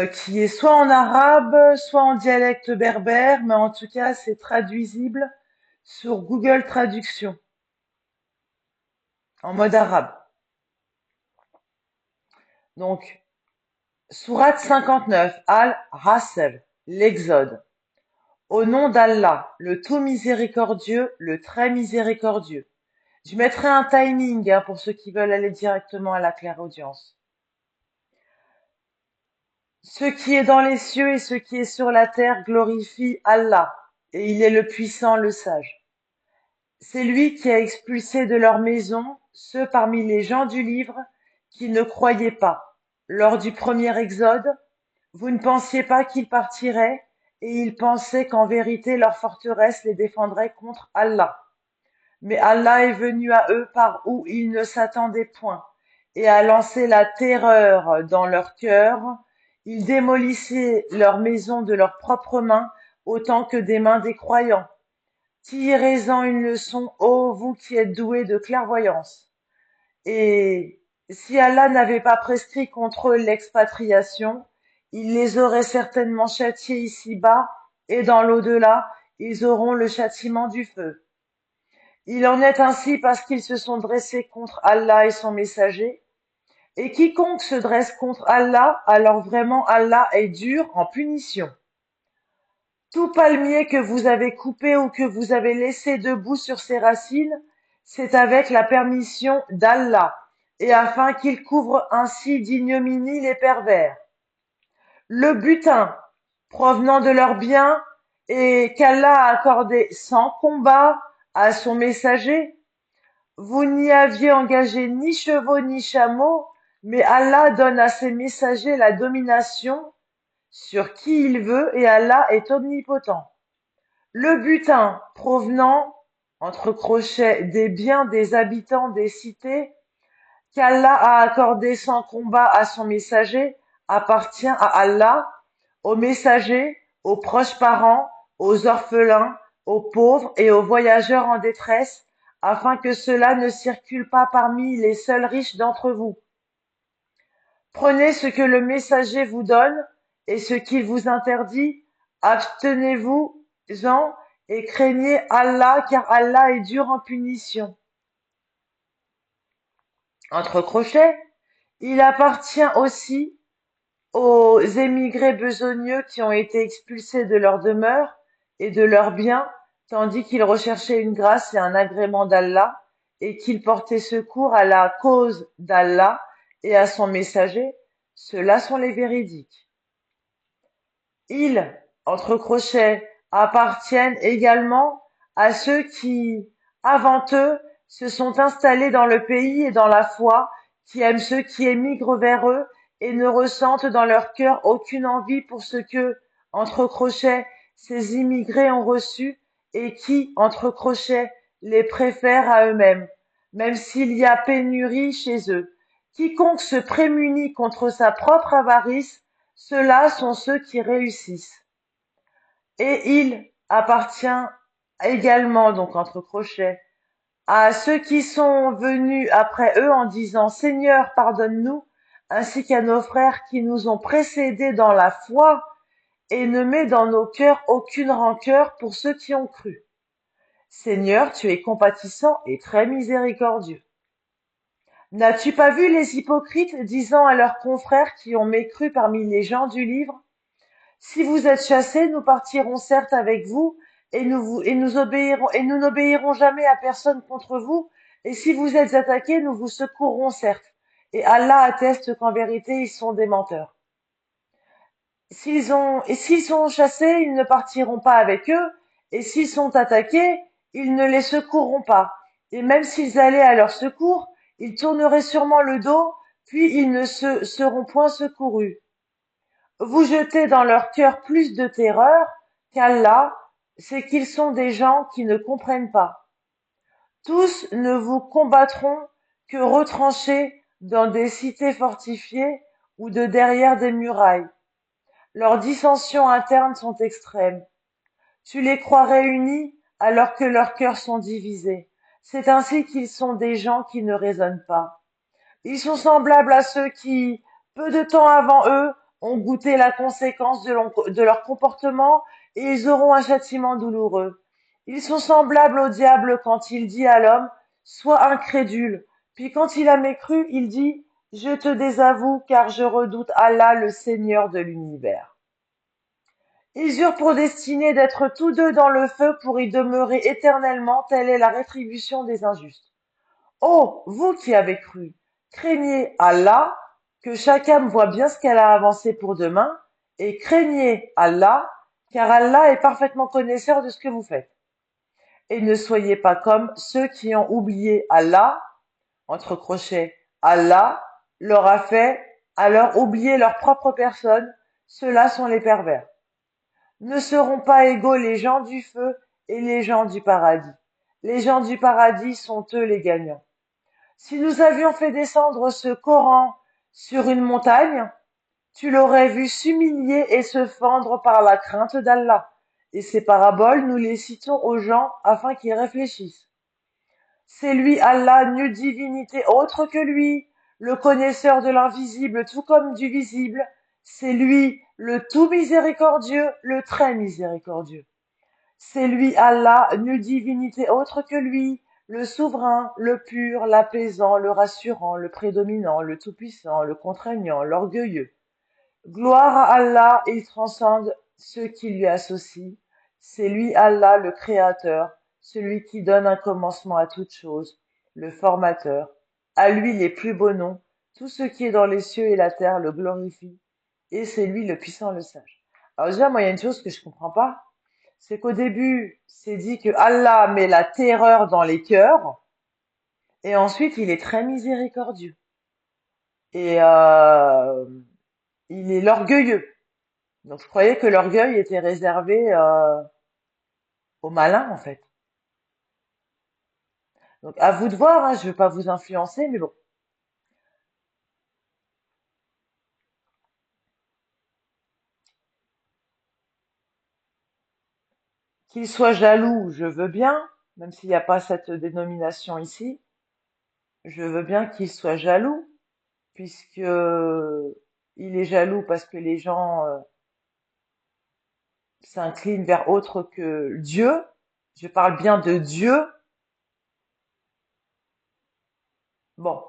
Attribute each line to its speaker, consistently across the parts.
Speaker 1: qui est soit en arabe, soit en dialecte berbère, mais en tout cas, c'est traduisible sur Google Traduction, en mode arabe. Donc, sourate 59, Al-Hasr, l'Exode. Au nom d'Allah, le tout miséricordieux, le très miséricordieux. Je mettrai un timing pour ceux qui veulent aller directement à la clairaudience. Ce qui est dans les cieux et ce qui est sur la terre glorifie Allah, et il est le puissant, le sage. C'est lui qui a expulsé de leur maison ceux parmi les gens du livre qui ne croyaient pas. Lors du premier exode, vous ne pensiez pas qu'ils partiraient, et ils pensaient qu'en vérité leur forteresse les défendrait contre Allah. Mais Allah est venu à eux par où ils ne s'attendaient point, et a lancé la terreur dans leur cœur. Ils démolissaient leurs maisons de leurs propres mains, autant que des mains des croyants. Tirez-en une leçon, ô vous qui êtes doués de clairvoyance. Et si Allah n'avait pas prescrit contre eux l'expatriation, il les aurait certainement châtiés ici-bas, et dans l'au-delà, ils auront le châtiment du feu. Il en est ainsi parce qu'ils se sont dressés contre Allah et son messager. Et quiconque se dresse contre Allah, alors vraiment Allah est dur en punition. Tout palmier que vous avez coupé ou que vous avez laissé debout sur ses racines, c'est avec la permission d'Allah, et afin qu'il couvre ainsi d'ignominie les pervers. Le butin provenant de leurs biens et qu'Allah a accordé sans combat à son messager, vous n'y aviez engagé ni chevaux ni chameaux, mais Allah donne à ses messagers la domination sur qui il veut et Allah est omnipotent. Le butin provenant, entre crochets, des biens des habitants des cités qu'Allah a accordé sans combat à son messager appartient à Allah, aux messagers, aux proches parents, aux orphelins, aux pauvres et aux voyageurs en détresse, afin que cela ne circule pas parmi les seuls riches d'entre vous. Prenez ce que le messager vous donne et ce qu'il vous interdit, abstenez-vous-en et craignez Allah, car Allah est dur en punition. Entre crochets, il appartient aussi aux émigrés besogneux qui ont été expulsés de leur demeure et de leurs biens, tandis qu'ils recherchaient une grâce et un agrément d'Allah, et qu'ils portaient secours à la cause d'Allah et à son messager, ceux-là sont les véridiques. Ils, entre crochets, appartiennent également à ceux qui, avant eux, se sont installés dans le pays et dans la foi, qui aiment ceux qui émigrent vers eux et ne ressentent dans leur cœur aucune envie pour ce que, entre crochets, ces immigrés ont reçu et qui, entre crochets, les préfèrent à eux-mêmes, même s'il y a pénurie chez eux. Quiconque se prémunit contre sa propre avarice, ceux-là sont ceux qui réussissent. Et il appartient également, donc entre crochets, à ceux qui sont venus après eux en disant Seigneur, pardonne-nous, ainsi qu'à nos frères qui nous ont précédés dans la foi, et ne mets dans nos cœurs aucune rancœur pour ceux qui ont cru. Seigneur, tu es compatissant et très miséricordieux. N'as-tu pas vu les hypocrites disant à leurs confrères qui ont mécru parmi les gens du livre, si vous êtes chassés, nous partirons certes avec vous, et nous n'obéirons jamais à personne contre vous, et si vous êtes attaqués, nous vous secourrons certes. Et Allah atteste qu'en vérité, ils sont des menteurs. S'ils sont chassés, ils ne partiront pas avec eux, et s'ils sont attaqués, ils ne les secourront pas. Et même s'ils allaient à leur secours, ils tourneraient sûrement le dos, puis ils ne seront point secourus. Vous jetez dans leur cœur plus de terreur qu'Allah, c'est qu'ils sont des gens qui ne comprennent pas. Tous ne vous combattront que retranchés dans des cités fortifiées ou de derrière des murailles. Leurs dissensions internes sont extrêmes. Tu les crois réunis alors que leurs cœurs sont divisés. C'est ainsi qu'ils sont des gens qui ne raisonnent pas. Ils sont semblables à ceux qui, peu de temps avant eux, ont goûté la conséquence de leur comportement et ils auront un châtiment douloureux. Ils sont semblables au diable quand il dit à l'homme, sois incrédule. Puis quand il a mécru, il dit, je te désavoue car je redoute Allah, le Seigneur de l'univers. Ils eurent pour destinée d'être tous deux dans le feu pour y demeurer éternellement, telle est la rétribution des injustes. Oh, vous qui avez cru, craignez Allah, que chaque âme voit bien ce qu'elle a avancé pour demain, et craignez Allah, car Allah est parfaitement connaisseur de ce que vous faites. Et ne soyez pas comme ceux qui ont oublié Allah, entre crochets, Allah leur a fait alors oublier leur propre personne, ceux-là sont les pervers. Ne seront pas égaux les gens du feu et les gens du paradis. Les gens du paradis sont eux les gagnants. Si nous avions fait descendre ce Coran sur une montagne, tu l'aurais vu s'humilier et se fendre par la crainte d'Allah. Et ces paraboles, nous les citons aux gens afin qu'ils réfléchissent. C'est lui, Allah, nulle divinité autre que lui, le connaisseur de l'invisible tout comme du visible. C'est lui, le tout miséricordieux, le très miséricordieux. C'est lui, Allah, nulle divinité autre que lui, le souverain, le pur, l'apaisant, le rassurant, le prédominant, le tout-puissant, le contraignant, l'orgueilleux. Gloire à Allah, il transcende ceux qui lui associent. C'est lui, Allah, le créateur, celui qui donne un commencement à toute chose, le formateur. À lui les plus beaux noms, tout ce qui est dans les cieux et la terre le glorifie. Et c'est lui le puissant, le sage. Alors déjà, moi, il y a une chose que je comprends pas, c'est qu'au début, c'est dit que Allah met la terreur dans les cœurs, et ensuite, il est très miséricordieux. Et il est l'orgueilleux. Donc je croyais que l'orgueil était réservé aux malins, en fait. Donc à vous de voir, hein, je ne veux pas vous influencer, mais bon. Qu'il soit jaloux, je veux bien, même s'il n'y a pas cette dénomination ici, je veux bien qu'il soit jaloux, puisque il est jaloux parce que les gens s'inclinent vers autre que Dieu. Je parle bien de Dieu. Bon,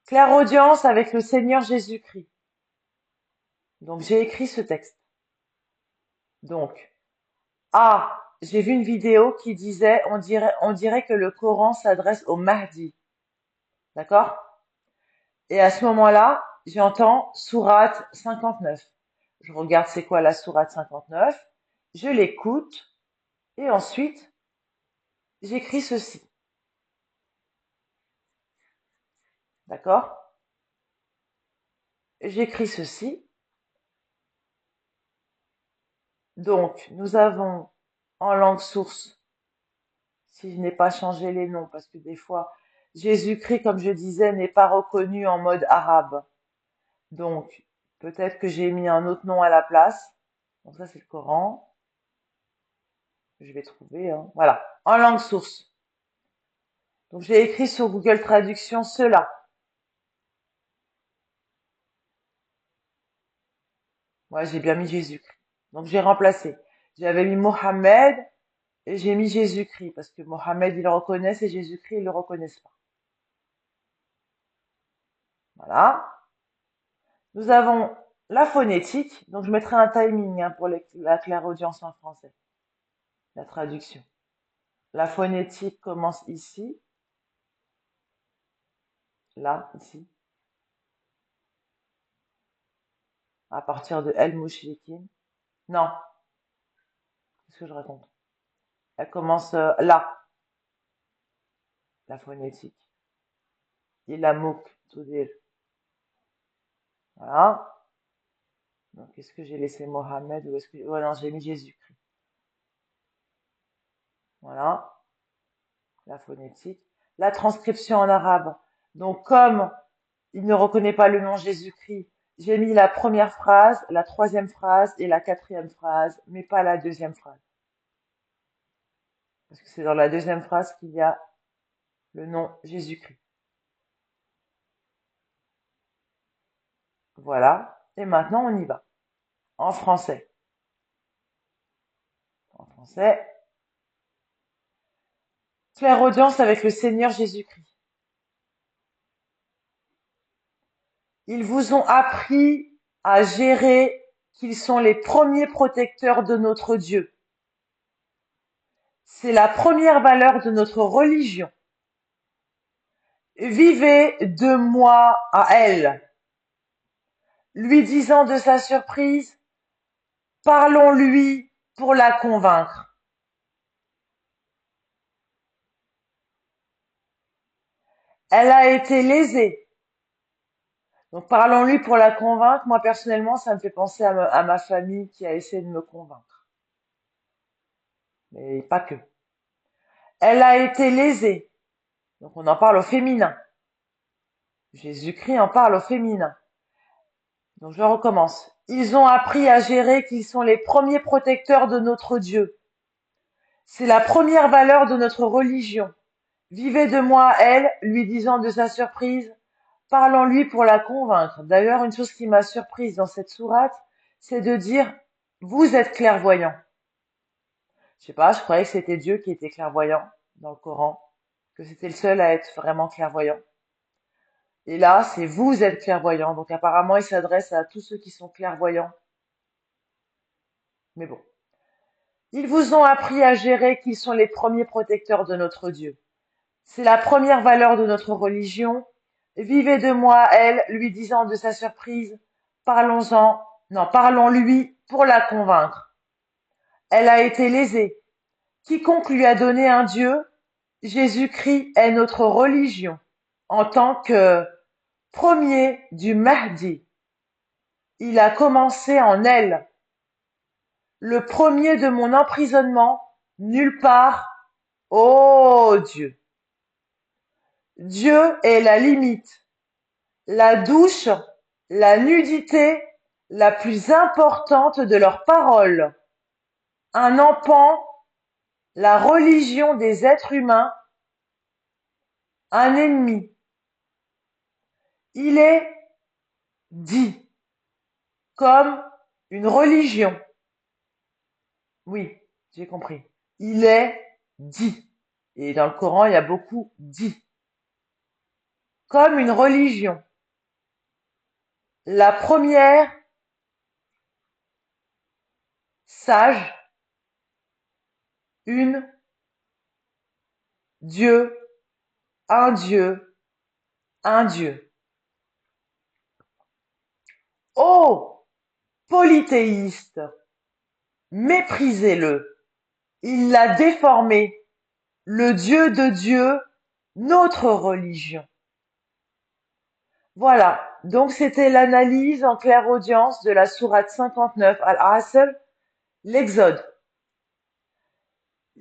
Speaker 1: clairaudience avec le Seigneur Jésus-Christ. Donc j'ai écrit ce texte. Donc, j'ai vu une vidéo qui disait, on dirait que le Coran s'adresse au Mahdi. D'accord? Et à ce moment-là, j'entends sourate 59. Je regarde c'est quoi la sourate 59. Je l'écoute. Et ensuite, j'écris ceci. D'accord? J'écris ceci. Donc, nous avons en langue source, si je n'ai pas changé les noms, parce que des fois, Jésus-Christ, comme je disais, n'est pas reconnu en mode arabe. Donc, peut-être que j'ai mis un autre nom à la place. Donc ça, c'est le Coran. Je vais trouver, hein. Voilà. En langue source. Donc, j'ai écrit sur Google Traduction cela. Moi, j'ai bien mis Jésus-Christ. Donc, j'ai remplacé. J'avais mis Mohammed et j'ai mis Jésus-Christ parce que Mohammed, ils le reconnaissent et Jésus-Christ, ils le reconnaissent pas. Voilà. Nous avons la phonétique. Donc, je mettrai un timing, hein, pour la clairaudience en français. La traduction. La phonétique commence ici. Là, ici. À partir de El Mouchrikin. Non, qu'est-ce que je raconte? Elle commence là, la phonétique. Il a mouk, tout dire. Voilà. Donc, est-ce que j'ai laissé Mohamed ou est-ce que... Ouais, non, j'ai mis Jésus-Christ. Voilà, la phonétique. La transcription en arabe. Donc, comme il ne reconnaît pas le nom Jésus-Christ, j'ai mis la première phrase, la troisième phrase et la quatrième phrase, mais pas la deuxième phrase. Parce que c'est dans la deuxième phrase qu'il y a le nom Jésus-Christ. Voilà. Et maintenant, on y va. En français. En français. Clairaudience avec le Seigneur Jésus-Christ. Ils vous ont appris à gérer qu'ils sont les premiers protecteurs de notre Dieu. C'est la première valeur de notre religion. Vivez de moi à elle. Lui disant de sa surprise, parlons-lui pour la convaincre. Elle a été lésée. Donc parlons-lui pour la convaincre. Moi personnellement, ça me fait penser à ma famille qui a essayé de me convaincre. Mais pas que. Elle a été lésée. Donc on en parle au féminin. Jésus-Christ en parle au féminin. Donc je recommence. Ils ont appris à gérer qu'ils sont les premiers protecteurs de notre Dieu. C'est la première valeur de notre religion. Vivez de moi à elle, lui disant de sa surprise, parlons-lui pour la convaincre. D'ailleurs, une chose qui m'a surprise dans cette sourate, c'est de dire, vous êtes clairvoyant. Je sais pas, je croyais que c'était Dieu qui était clairvoyant dans le Coran, que c'était le seul à être vraiment clairvoyant. Et là, c'est vous êtes clairvoyant. Donc apparemment, il s'adresse à tous ceux qui sont clairvoyants. Mais bon. Ils vous ont appris à gérer qu'ils sont les premiers protecteurs de notre Dieu. C'est la première valeur de notre religion. Vivez de moi, elle, lui disant de sa surprise, parlons-en, non, parlons-lui pour la convaincre. Elle a été lésée. Quiconque lui a donné un Dieu, Jésus-Christ est notre religion, en tant que premier du Mahdi. Il a commencé en elle. Le premier de mon emprisonnement, nulle part. Ô Dieu! Dieu est la limite, la douche, la nudité la plus importante de leurs paroles. Un empan, la religion des êtres humains, un ennemi. Il est dit comme une religion. Oui, j'ai compris. Il est dit. Et dans le Coran, il y a beaucoup dit. Comme une religion. La première, sage, une, Dieu, un Dieu, un Dieu. Ô polythéiste, méprisez-le. Il l'a déformé. Le Dieu de Dieu, notre religion. Voilà. Donc c'était l'analyse en clairaudience de la sourate 59 Al-Asr, l'Exode.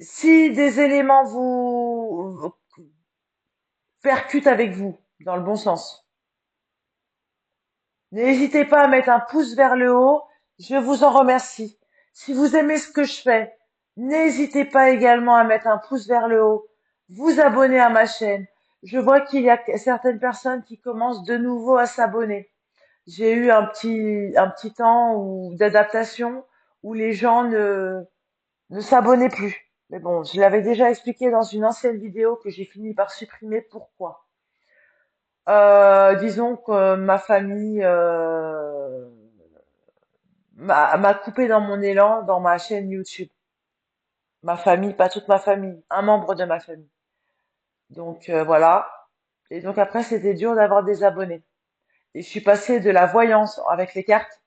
Speaker 1: Si des éléments vous percutent avec vous, dans le bon sens, n'hésitez pas à mettre un pouce vers le haut, je vous en remercie. Si vous aimez ce que je fais, n'hésitez pas également à mettre un pouce vers le haut, vous abonner à ma chaîne. Je vois qu'il y a certaines personnes qui commencent de nouveau à s'abonner. J'ai eu un petit temps d'adaptation où les gens ne s'abonnaient plus. Mais bon, je l'avais déjà expliqué dans une ancienne vidéo que j'ai fini par supprimer. Pourquoi? Disons que ma famille m'a coupé dans mon élan dans ma chaîne YouTube. Ma famille, pas toute ma famille, un membre de ma famille. Donc voilà. Et donc après, c'était dur d'avoir des abonnés. Et je suis passée de la voyance avec les cartes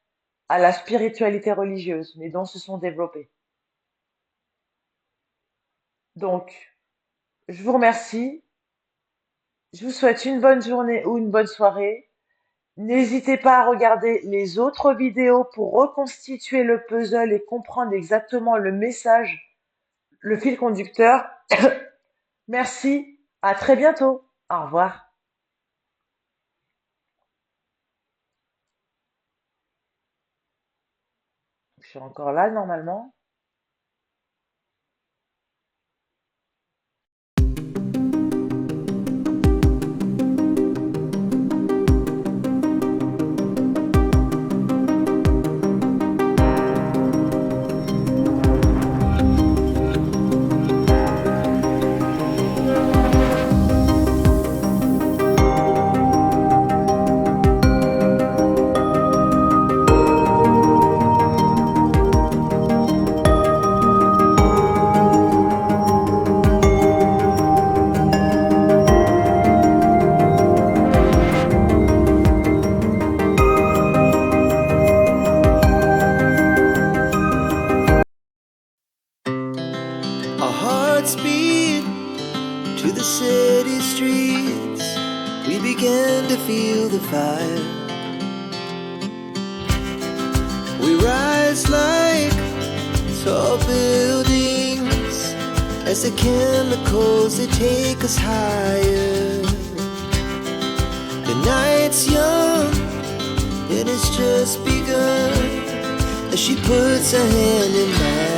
Speaker 1: à la spiritualité religieuse. Mes dons se sont développés. Donc, je vous remercie. Je vous souhaite une bonne journée ou une bonne soirée. N'hésitez pas à regarder les autres vidéos pour reconstituer le puzzle et comprendre exactement le message, le fil conducteur. Merci, à très bientôt. Au revoir. Je suis encore là normalement.
Speaker 2: feel the fire. We rise like tall buildings as the chemicals, they take us higher. The night's young, it has just begun as she puts her hand in mine.